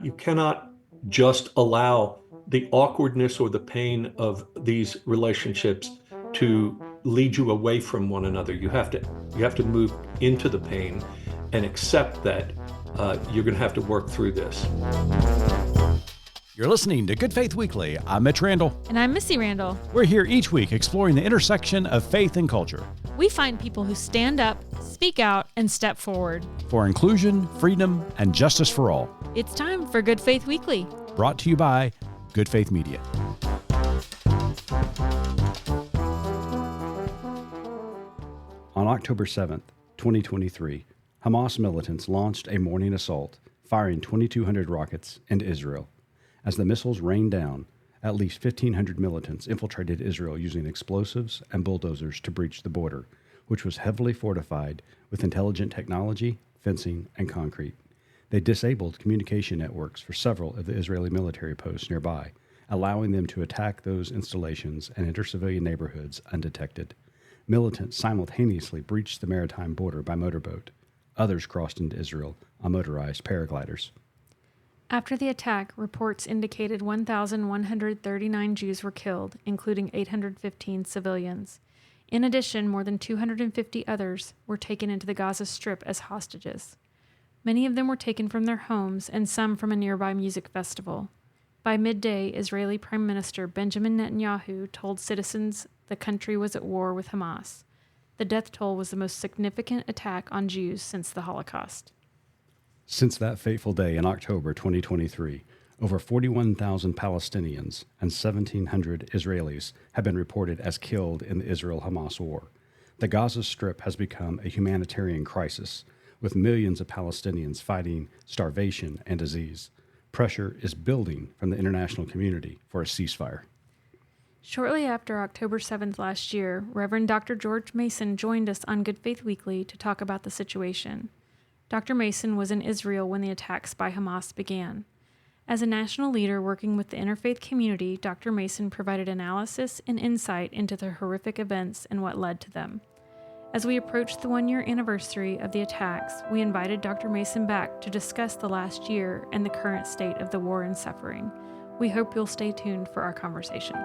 You cannot just allow the awkwardness or the pain of these relationships to lead you away from one another. You have to move into the pain and accept that you're going to have to work through this. You're listening to Good Faith Weekly. I'm Mitch Randall. And I'm Missy Randall. We're here each week exploring the intersection of faith and culture. We find people who stand up, speak out, and step forward for inclusion, freedom, and justice for all. It's time for Good Faith Weekly. Brought to you by Good Faith Media. On October 7th, 2023, Hamas militants launched a morning assault, firing 2,200 rockets into Israel. As the missiles rained down, at least 1,500 militants infiltrated Israel using explosives and bulldozers to breach the border, which was heavily fortified with intelligent technology, fencing, and concrete. They disabled communication networks for several of the Israeli military posts nearby, allowing them to attack those installations and enter civilian neighborhoods undetected. Militants simultaneously breached the maritime border by motorboat. Others crossed into Israel on motorized paragliders. After the attack, reports indicated 1,139 Jews were killed, including 815 civilians. In addition, more than 250 others were taken into the Gaza Strip as hostages. Many of them were taken from their homes and some from a nearby music festival. By midday, Israeli Prime Minister Benjamin Netanyahu told citizens the country was at war with Hamas. The death toll was the most significant attack on Jews since the Holocaust. Since that fateful day in October 2023, over 41,000 Palestinians and 1,700 Israelis have been reported as killed in the Israel-Hamas war. The Gaza Strip has become a humanitarian crisis, with millions of Palestinians fighting starvation and disease. Pressure is building from the international community for a ceasefire. Shortly after October 7th last year, Reverend Dr. George Mason joined us on Good Faith Weekly to talk about the situation. Dr. Mason was in Israel when the attacks by Hamas began. As a national leader working with the interfaith community, Dr. Mason provided analysis and insight into the horrific events and what led to them. As we approached the one-year anniversary of the attacks, we invited Dr. Mason back to discuss the last year and the current state of the war and suffering. We hope you'll stay tuned for our conversation.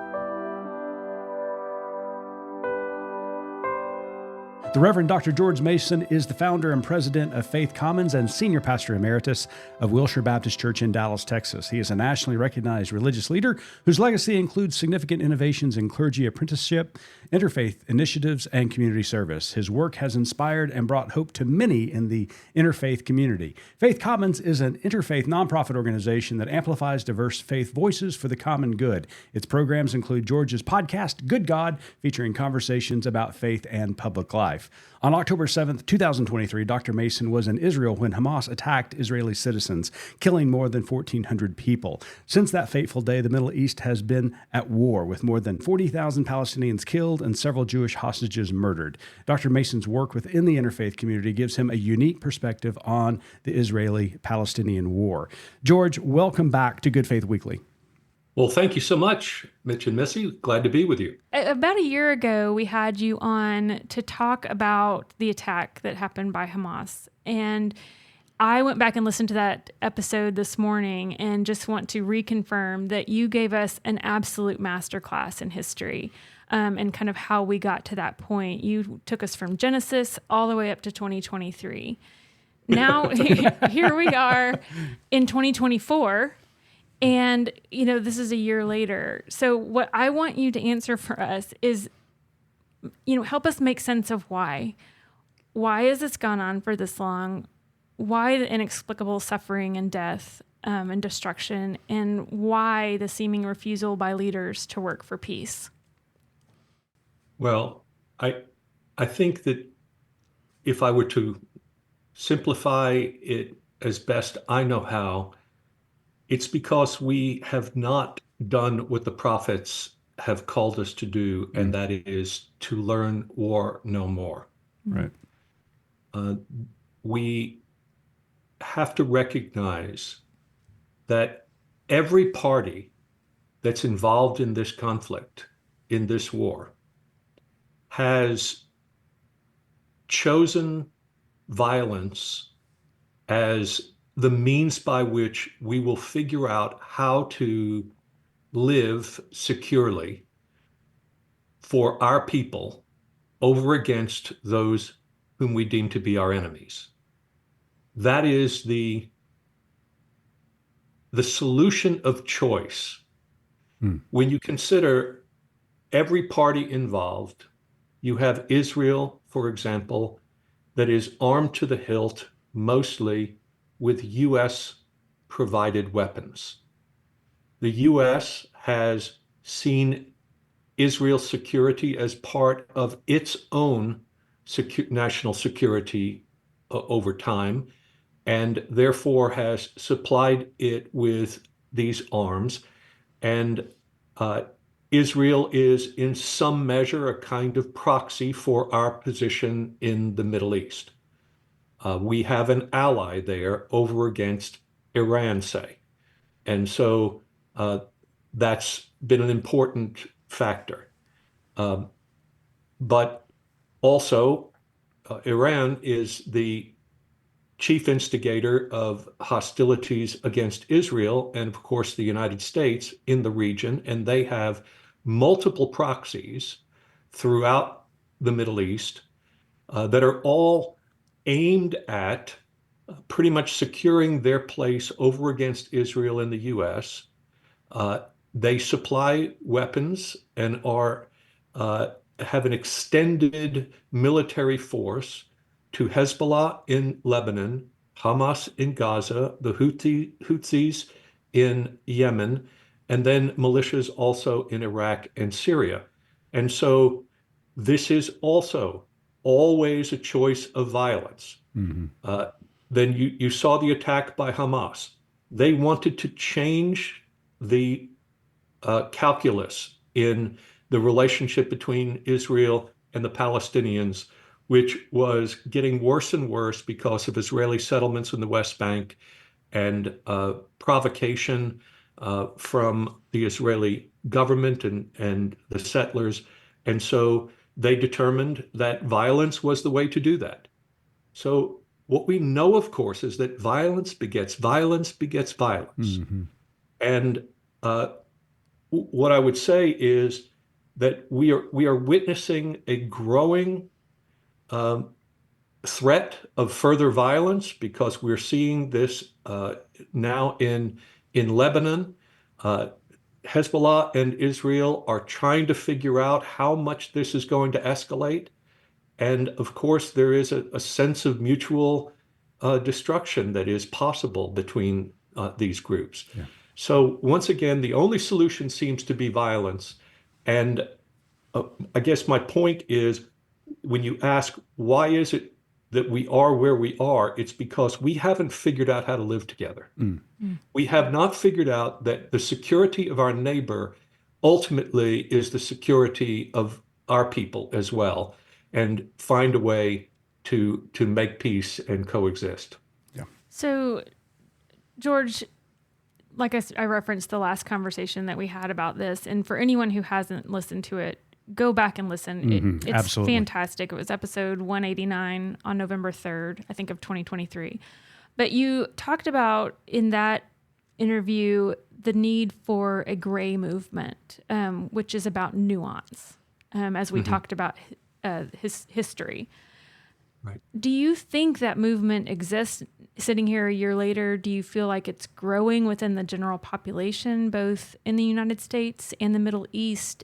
The Reverend Dr. George Mason is the founder and president of Faith Commons and senior pastor emeritus of Wilshire Baptist Church in Dallas, Texas. He is a nationally recognized religious leader whose legacy includes significant innovations in clergy apprenticeship, interfaith initiatives, and community service. His work has inspired and brought hope to many in the interfaith community. Faith Commons is an interfaith nonprofit organization that amplifies diverse faith voices for the common good. Its programs include George's podcast, Good God, featuring conversations about faith and public life. On October 7th, 2023, Dr. Mason was in Israel when Hamas attacked Israeli citizens, killing more than 1,400 people. Since that fateful day, the Middle East has been at war, with more than 40,000 Palestinians killed and several Jewish hostages murdered. Dr. Mason's work within the interfaith community gives him a unique perspective on the Israeli-Palestinian war. George, welcome back to Good Faith Weekly. Well, thank you so much, Mitch and Missy. Glad to be with you. About a year ago, we had you on to talk about the attack that happened by Hamas. And I went back and listened to that episode this morning and just want to reconfirm that you gave us an absolute masterclass in history and kind of how we got to that point. You took us from Genesis all the way up to 2023. Now, here we are in 2024. And, this is a year later. So what I want you to answer for us is, help us make sense of why. Why has this gone on for this long? Why the inexplicable suffering and death and destruction? And why the seeming refusal by leaders to work for peace? Well, I think that if I were to simplify it as best I know how, it's because we have not done what the prophets have called us to do, and that is to learn war no more. Right. We have to recognize that every party that's involved in this conflict, in this war, has chosen violence as the means by which we will figure out how to live securely for our people over against those whom we deem to be our enemies. That is the solution of choice. When you consider every party involved, you have Israel, for example, that is armed to the hilt, mostly with US provided weapons. The US has seen Israel's security as part of its own national security over time, and therefore has supplied it with these arms. And Israel is, in some measure, a kind of proxy for our position in the Middle East. We have an ally there over against Iran, say. And so that's been an important factor. But also, Iran is the chief instigator of hostilities against Israel and, of course, the United States in the region. And they have multiple proxies throughout the Middle East that are all aimed at pretty much securing their place over against Israel and the US. They supply weapons and have an extended military force to Hezbollah in Lebanon, Hamas in Gaza, the Houthis in Yemen, and then militias also in Iraq and Syria. And so this is also always a choice of violence. Then you saw the attack by Hamas. They wanted to change the calculus in the relationship between Israel and the Palestinians, which was getting worse and worse because of Israeli settlements in the West Bank and provocation from the Israeli government and the settlers. And so they determined that violence was the way to do that. So what we know, of course, is that violence begets violence begets violence. And what I would say is that we are witnessing a growing threat of further violence because we're seeing this now in Lebanon. Hezbollah and Israel are trying to figure out how much this is going to escalate. And of course, there is a sense of mutual destruction that is possible between these groups. Yeah. So once again, the only solution seems to be violence. And I guess my point is, when you ask, why is it that we are where we are, it's because we haven't figured out how to live together. We have not figured out that the security of our neighbor ultimately is the security of our people as well, and find a way to make peace and coexist. Yeah. So, George, like I referenced the last conversation that we had about this, and for anyone who hasn't listened to it, go back and listen. It's Absolutely fantastic. It was episode 189 on November 3rd, I think, of 2023. But you talked about in that interview the need for a gray movement, which is about nuance, as we talked about his history. Right. Do you think that movement exists sitting here a year later? Do you feel like it's growing within the general population, both in the United States and the Middle East?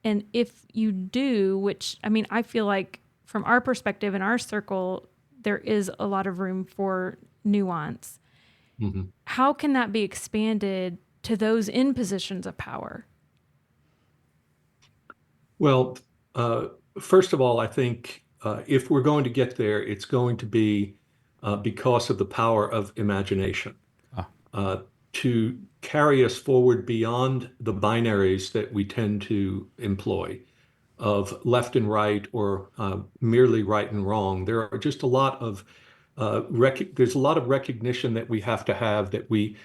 And if you do, which, I mean, I feel like from our perspective in our circle, there is a lot of room for nuance. How can that be expanded to those in positions of power? Well, first of all, I think if we're going to get there, it's going to be because of the power of imagination to carry us forward beyond the binaries that we tend to employ of left and right or merely right and wrong. There are just a lot of there's a lot of recognition that we have to have that we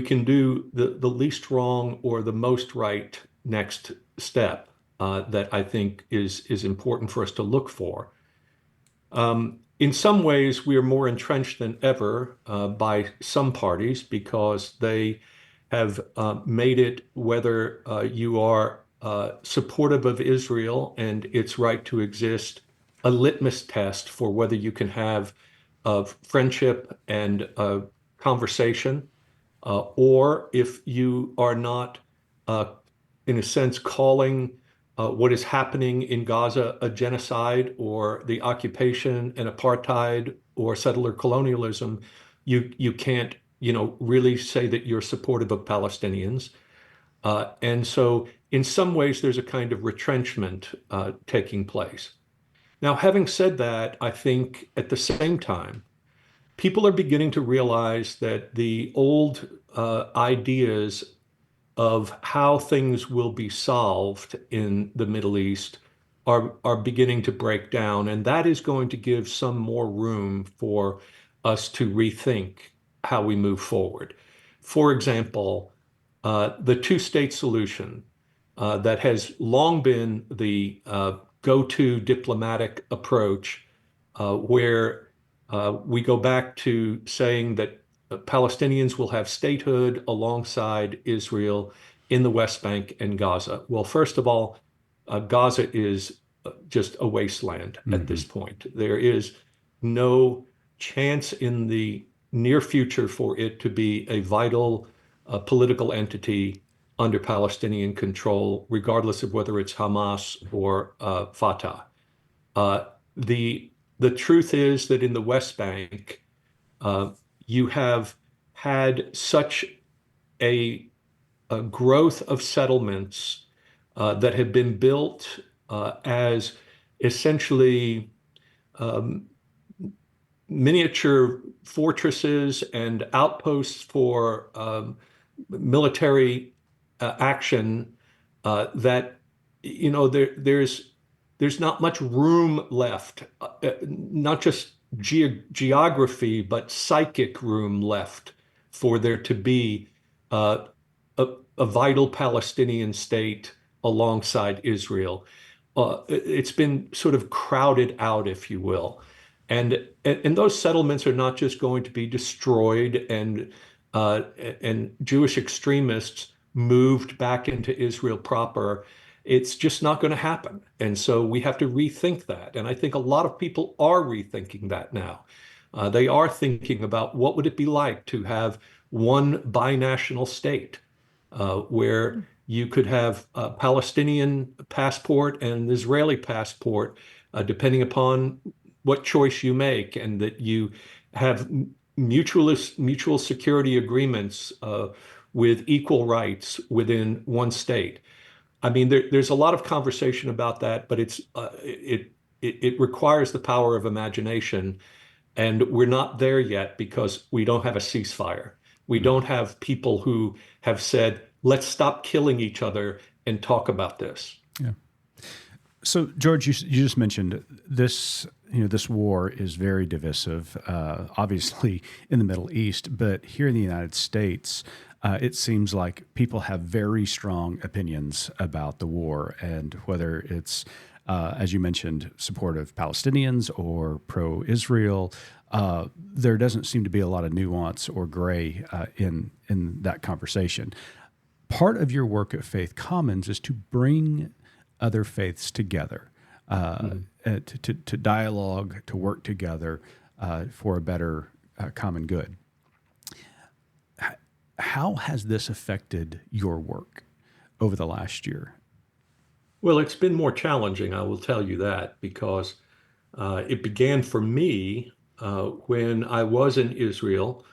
can do the least wrong or the most right next step that I think is important for us to look for. in some ways, we are more entrenched than ever by some parties because they have made it, whether you are supportive of Israel and its right to exist, a litmus test for whether you can have friendship and conversation, or if you are not, uh, in a sense, calling what is happening in Gaza a genocide or the occupation and apartheid or settler colonialism, you can't, really say that you're supportive of Palestinians. And so, in some ways, there's a kind of retrenchment taking place. Now, having said that, I think at the same time, people are beginning to realize that the old ideas of how things will be solved in the Middle East are beginning to break down, and that is going to give some more room for us to rethink how we move forward. For example, the two-state solution that has long been the go-to diplomatic approach, where we go back to saying that Palestinians will have statehood alongside Israel in the West Bank and Gaza. Well, first of all, Gaza is just a wasteland at this Hmm. point. There is no chance in the near future for it to be a vital political entity under Palestinian control, regardless of whether it's Hamas or Fatah. Uh, the the truth is that in the West Bank, uh, you have had such a, a growth of settlements that have been built as essentially um, miniature fortresses and outposts for military action, that there's not much room left, not just geography, but psychic room left for there to be uh, a, a vital Palestinian state alongside Israel. It's been sort of crowded out, if you will. And those settlements are not just going to be destroyed uh, and Jewish extremists moved back into Israel proper. It's just not going to happen. And so we have to rethink that. And I think a lot of people are rethinking that now. They are thinking about what would it be like to have one binational state where you could have a Palestinian passport and an Israeli passport, depending upon what choice you make, and that you have mutual security agreements with equal rights within one state. I mean, there's a lot of conversation about that, but it requires the power of imagination, and we're not there yet because we don't have a ceasefire. We don't have people who have said, let's stop killing each other and talk about this. Yeah. So, George, you just mentioned this. This war is very divisive, obviously in the Middle East, but here in the United States, it seems like people have very strong opinions about the war, and whether it's, as you mentioned, support of Palestinians or pro-Israel, there doesn't seem to be a lot of nuance or gray in that conversation. Part of your work at Faith Commons is to bring other faiths together, to dialogue, to work together for a better common good. How has this affected your work over the last year? Well, it's been more challenging, I will tell you that, because it began for me when I was in Israel.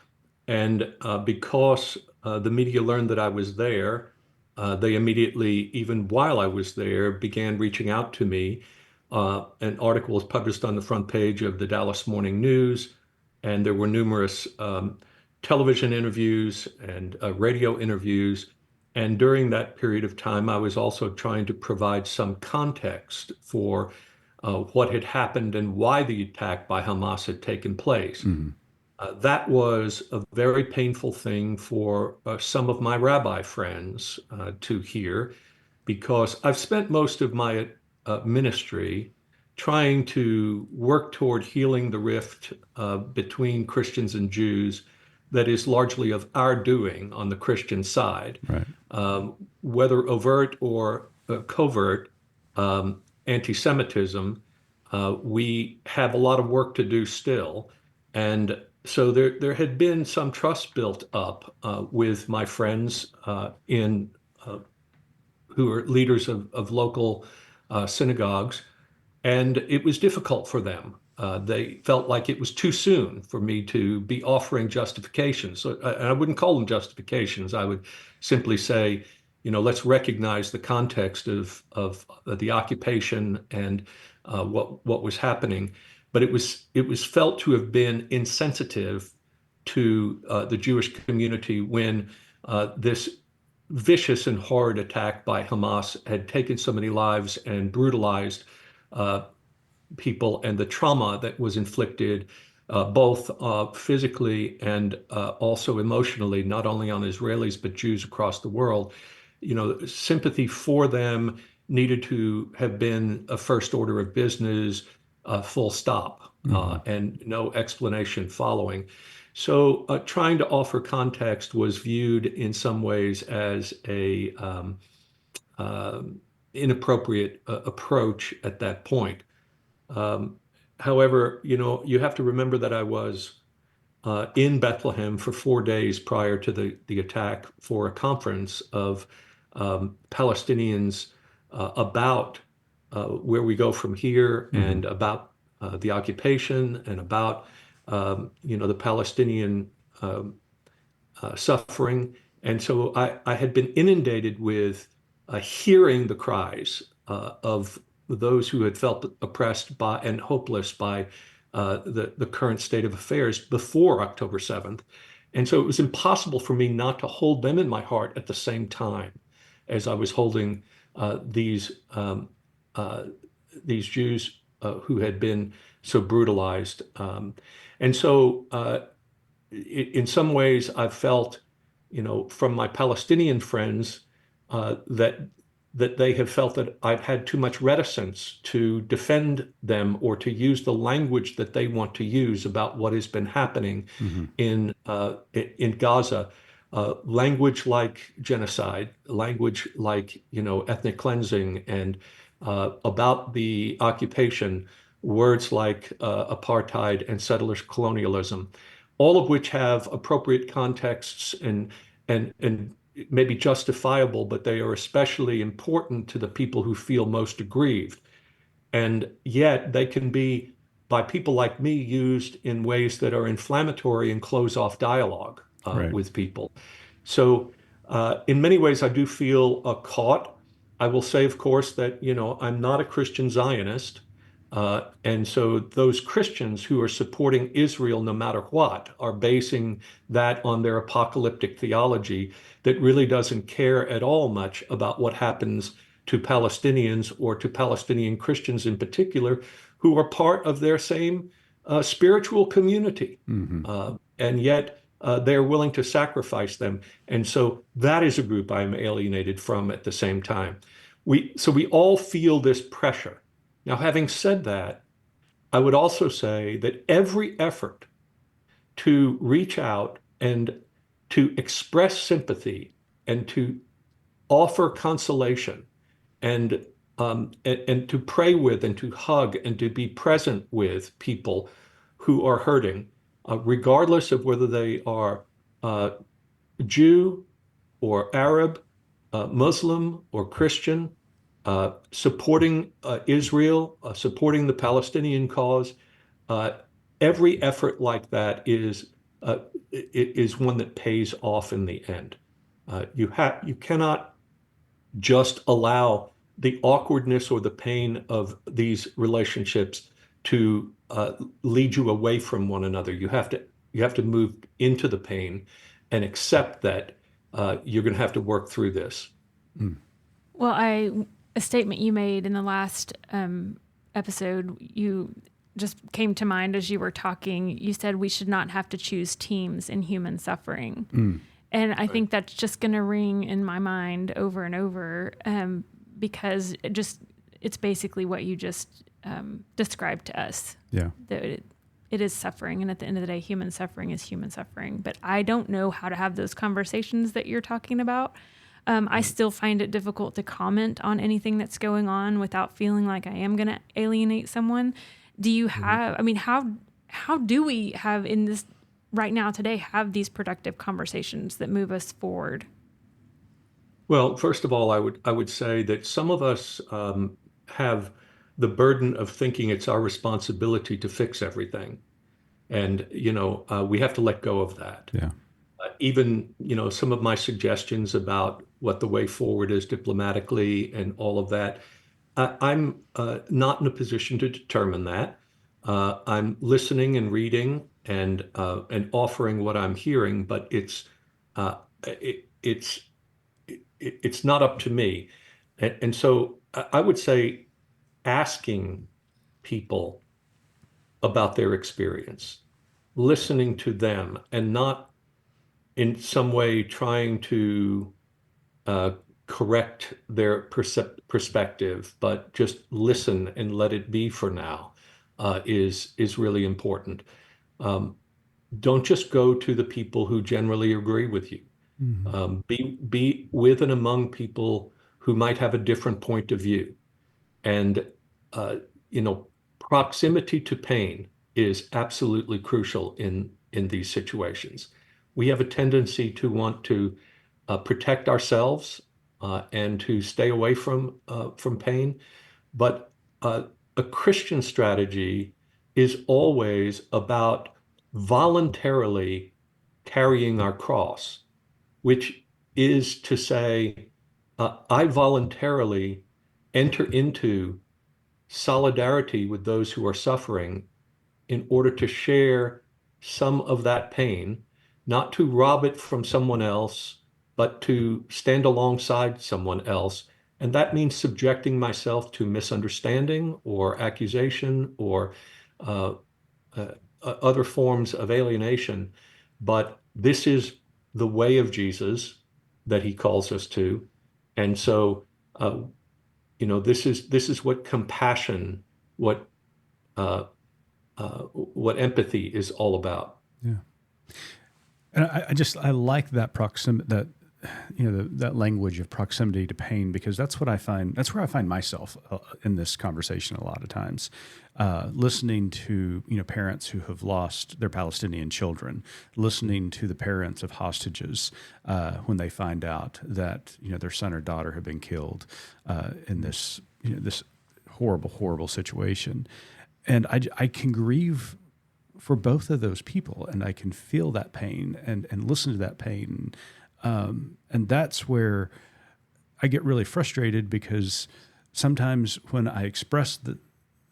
And because the media learned that I was there, they immediately, even while I was there, began reaching out to me. An article was published on the front page of the Dallas Morning News, and there were numerous television interviews and radio interviews. And during that period of time, I was also trying to provide some context for what had happened and why the attack by Hamas had taken place. Mm-hmm. That was a very painful thing for some of my rabbi friends to hear, because I've spent most of my ministry trying to work toward healing the rift between Christians and Jews that is largely of our doing on the Christian side. Right. Whether overt or covert anti-Semitism, we have a lot of work to do still. And so there had been some trust built up with my friends in who are leaders of local synagogues, and it was difficult for them. They felt like it was too soon for me to be offering justifications. So I wouldn't call them justifications. I would simply say, let's recognize the context of the occupation and what was happening. But it was felt to have been insensitive to the Jewish community when this vicious and horrid attack by Hamas had taken so many lives and brutalized uh, people, and the trauma that was inflicted both physically and also emotionally, not only on Israelis, but Jews across the world. Sympathy for them needed to have been a first order of business, full stop, and no explanation following. So trying to offer context was viewed in some ways as a uh, inappropriate approach at that point. Um, However, you have to remember that I was in Bethlehem for 4 days prior to the attack for a conference of Palestinians about where we go from here and about the occupation and about the Palestinian um, suffering. And so I had been inundated with hearing the cries of those who had felt oppressed by and hopeless by the current state of affairs before October 7th. And so it was impossible for me not to hold them in my heart at the same time as I was holding uh, these Jews who had been so brutalized. And so in some ways, I've felt, from my Palestinian friends, that they have felt that I've had too much reticence to defend them or to use the language that they want to use about what has been happening Mm-hmm. in Gaza. Language like genocide, language like ethnic cleansing, and about the occupation, words like apartheid and settlers colonialism, all of which have appropriate contexts and maybe justifiable, but they are especially important to the people who feel most aggrieved. And yet they can be, by people like me, used in ways that are inflammatory and close off dialogue Right. with people. So, in many ways, I do feel caught. I will say, of course, that I'm not a Christian Zionist, and so those Christians who are supporting Israel no matter what are basing that on their apocalyptic theology that really doesn't care at all much about what happens to Palestinians or to Palestinian Christians in particular, who are part of their same spiritual community. Mm-hmm. And yet they're willing to sacrifice them. And so that is a group I'm alienated from at the same time. So we all feel this pressure. Now, having said that, I would also say that every effort to reach out and to express sympathy and to offer consolation and to pray with and to hug and to be present with people who are hurting, regardless of whether they are uh, Jew or Arab, Muslim or Christian, supporting Israel, supporting the Palestinian cause. Uh, every effort like that is one that pays off in the end. You cannot just allow the awkwardness or the pain of these relationships to lead you away from one another. You have to move into the pain and accept that you're going to have to work through this. Well, a statement you made in the last episode, you just came to mind as you were talking. You said we should not have to choose teams in human suffering. And I think that's just going to ring in my mind over and over because it's basically what you just described to us. Yeah. That it is suffering, and at the end of the day, human suffering is human suffering. But I don't know how to have those conversations that you're talking about. I still find it difficult to comment on anything that's going on without feeling like I am going to alienate someone. Do you have? I mean, how do we have in this right now today have these productive conversations that move us forward? Well, first of all, I would say that some of us have the burden of thinking it's our responsibility to fix everything, and we have to let go of that. Yeah. Even some of my suggestions about what the way forward is diplomatically and all of that, I'm not in a position to determine that. I'm listening and reading and offering what I'm hearing, but uh, it's it's not up to me. And so I would say asking people about their experience, listening to them, and not in some way trying to uh, correct their perspective, but just listen and let it be for now, is really important. Um, don't just go to the people who generally agree with you. Mhm. Be with and among people who might have a different point of view. And uh, you know, proximity to pain is absolutely crucial in these situations. We have a tendency to want to protect ourselves and to stay away from pain, but a Christian strategy is always about voluntarily carrying our cross, which is to say, I voluntarily enter into solidarity with those who are suffering in order to share some of that pain, not to rob it from someone else, but to stand alongside someone else. And that means subjecting myself to misunderstanding or accusation or uh, uh, other forms of alienation. But this is the way of Jesus that he calls us to. And so, this is what compassion, what what empathy is all about. Yeah. And I like that proximity, that that language of proximity to pain, because that's what I find. That's where I find myself in this conversation a lot of times, listening to parents who have lost their Palestinian children, listening to the parents of hostages when they find out that their son or daughter have been killed in this horrible situation, and I can grieve for both of those people, and I can feel that pain and listen to that pain. And that's where I get really frustrated, because sometimes when I express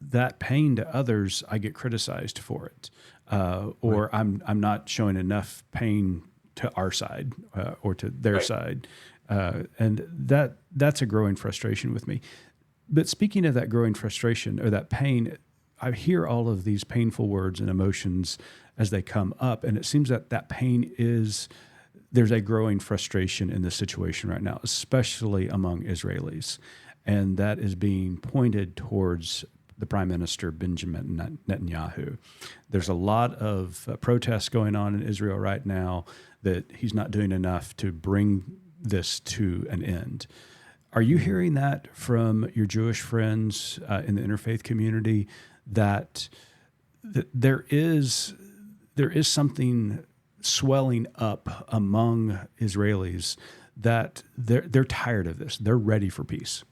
that pain to others, I get criticized for it, or Right. I'm not showing enough pain to our side or to their Right. side, and that's a growing frustration with me. But speaking of that growing frustration or that pain, I hear all of these painful words and emotions as they come up, and it seems that pain is, there's a growing frustration in this situation right now, especially among Israelis. And that is being pointed towards the Prime Minister, Benjamin Netanyahu. There's a lot of protests going on in Israel right now that he's not doing enough to bring this to an end. Are you hearing that from your Jewish friends in the interfaith community, that there is something swelling up among Israelis, that they're tired of this, they're ready for peace?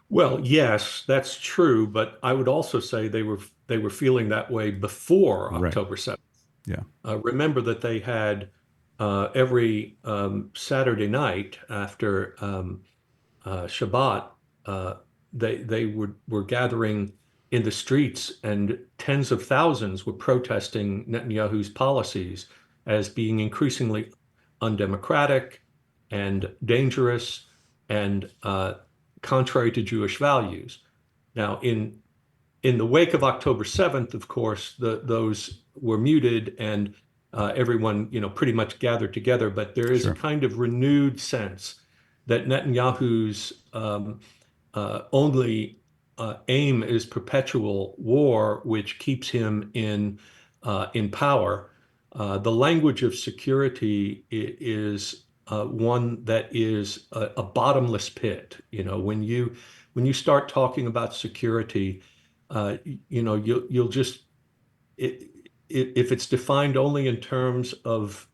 Well, yes, that's true, but I would also say they were feeling that way before Right. October 7th. Yeah. Remember that they had every Saturday night after Shabbat, uh, they were gathering in the streets, and tens of thousands were protesting Netanyahu's policies as being increasingly undemocratic and dangerous and contrary to Jewish values. Now, in the wake of October 7th, of course, those were muted and everyone, pretty much gathered together. But there is a Sure. kind of renewed sense that Netanyahu's only aim is perpetual war, which keeps him in power. The language of security is one that is a bottomless pit. When you start talking about security, you'll just if it's defined only in terms of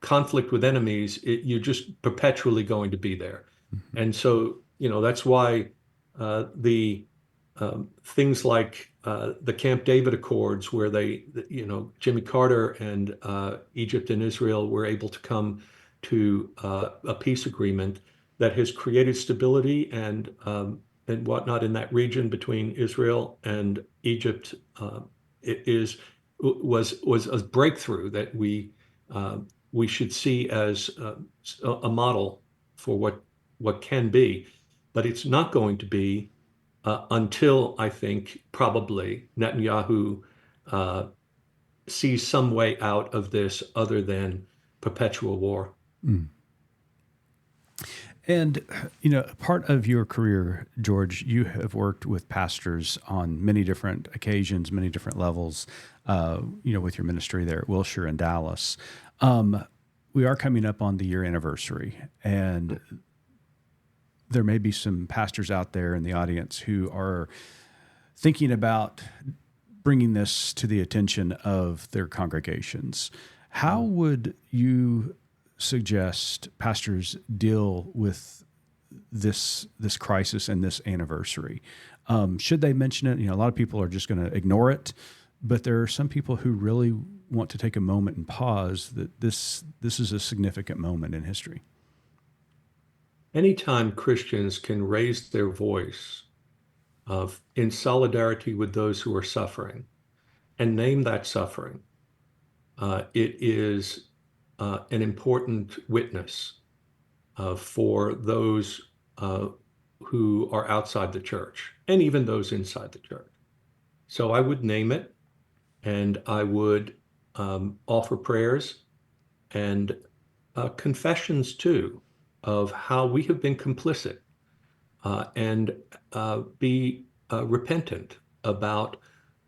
conflict with enemies, you're just perpetually going to be there. Mhm. And so, that's why the things like the Camp David Accords, where Jimmy Carter and Egypt and Israel were able to come to a peace agreement that has created stability and whatnot in that region between Israel and Egypt. It was a breakthrough that we should see as a model for what can be, but it's not going to be until I think probably Netanyahu uh, sees some way out of this other than perpetual war. Mm. And, part of your career, George, you have worked with pastors on many different occasions, many different levels, with your ministry there at Wilshire and Dallas. We are coming up on the year anniversary, and there may be some pastors out there in the audience who are thinking about bringing this to the attention of their congregations. How would you suggest pastors deal with this crisis and this anniversary? Should they mention it? A lot of people are just going to ignore it, but there are some people who really want to take a moment and pause that this is a significant moment in history. Anytime Christians can raise their voice in solidarity with those who are suffering and name that suffering, it is an important witness for those who are outside the church and even those inside the church. So I would name it, and I would offer prayers and confessions too of how we have been complicit and be repentant about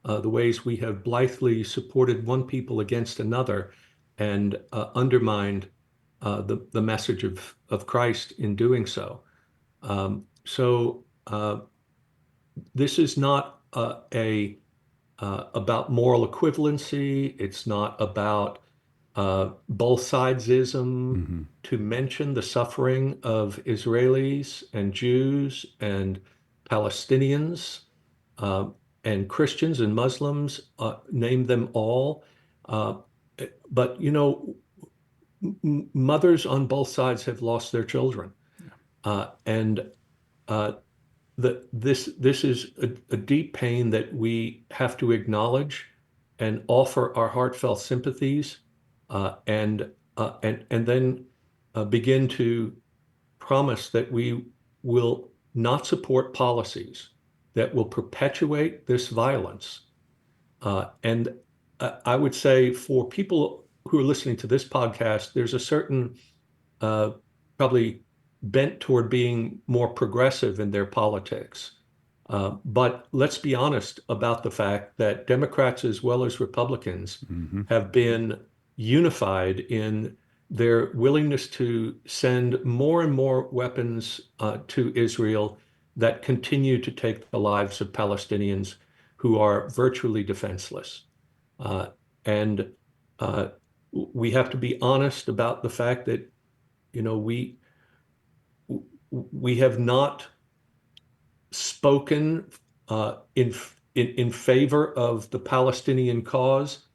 the ways we have blithely supported one people against another and undermined the message of Christ in doing so. So this is not about moral equivalency. It's not about both sidesism Mm-hmm. to mention the suffering of Israelis and Jews and Palestinians uh, and Christians and Muslims, name them all. Uh, but, mothers on both sides have lost their children. And uh, this is a deep pain that we have to acknowledge and offer our heartfelt sympathies, and then begin to promise that we will not support policies that will perpetuate this violence. And I would say for people who are listening to this podcast, there's a certain uh, probably bent toward being more progressive in their politics. But let's be honest about the fact that Democrats as well as Republicans Mm-hmm. have been unified in their willingness to send more and more weapons to Israel that continue to take the lives of Palestinians who are virtually defenseless. Uh, and we have to be honest about the fact that, we have not spoken in favor of the Palestinian cause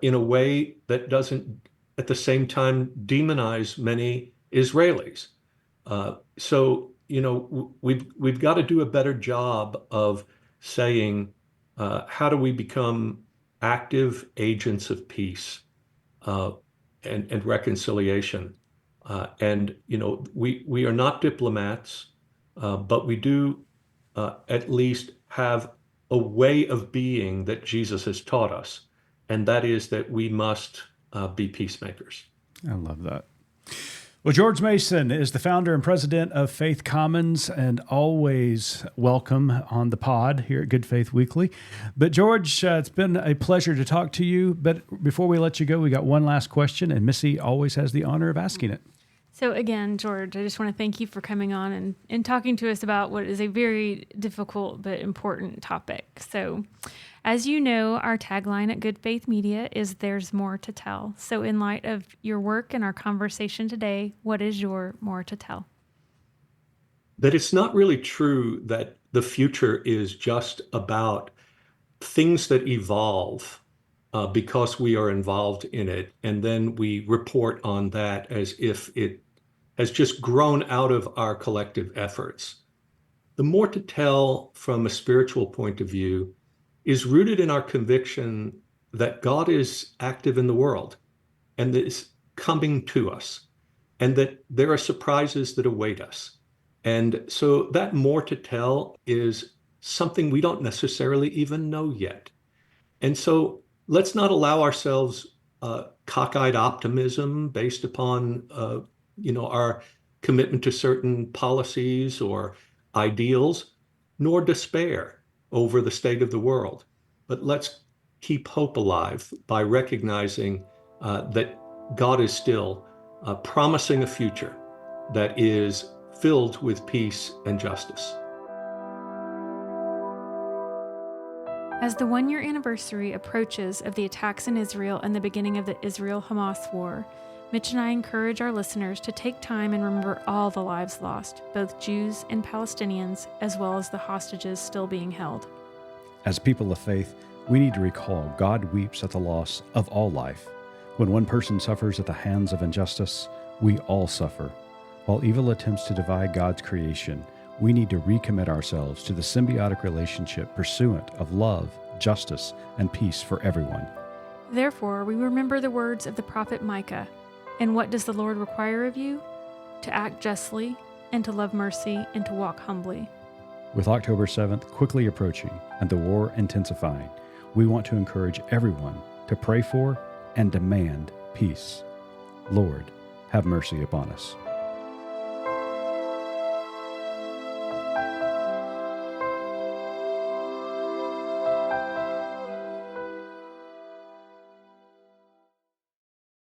in a way that doesn't at the same time demonize many Israelis. So we've got to do a better job of saying how do we become active agents of peace uh, and reconciliation. And we are not diplomats, but we do at least have a way of being that Jesus has taught us, and that is that we must be peacemakers. I love that. Well, George Mason is the founder and president of Faith Commons, and always welcome on the pod here at Good Faith Weekly. But George, it's been a pleasure to talk to you. But before we let you go, we got one last question, and Missy always has the honor of asking it. So again, George, I just want to thank you for coming on and talking to us about what is a very difficult but important topic. So as you know, our tagline at Good Faith Media is "There's more to tell." So in light of your work and our conversation today, what is your more to tell? That it's not really true that the future is just about things that evolve because we are involved in it, and then we report on that as if it has just grown out of our collective efforts. The more to tell from a spiritual point of view is rooted in our conviction that God is active in the world and that is coming to us, and that there are surprises that await us. And so that more to tell is something we don't necessarily even know yet. And so let's not allow ourselves cockeyed optimism based upon our commitment to certain policies or ideals, nor despair over the state of the world. But let's keep hope alive by recognizing that God is still promising a future that is filled with peace and justice. As the one-year anniversary approaches of the attacks in Israel and the beginning of the Israel-Hamas war, Mitch and I encourage our listeners to take time and remember all the lives lost, both Jews and Palestinians, as well as the hostages still being held. As people of faith, we need to recall God weeps at the loss of all life. When one person suffers at the hands of injustice, we all suffer. While evil attempts to divide God's creation, we need to recommit ourselves to the symbiotic relationship pursuant of love, justice, and peace for everyone. Therefore, we remember the words of the prophet Micah. And what does the Lord require of you? To act justly, and to love mercy, and to walk humbly. With October 7th quickly approaching and the war intensifying, we want to encourage everyone to pray for and demand peace. Lord, have mercy upon us.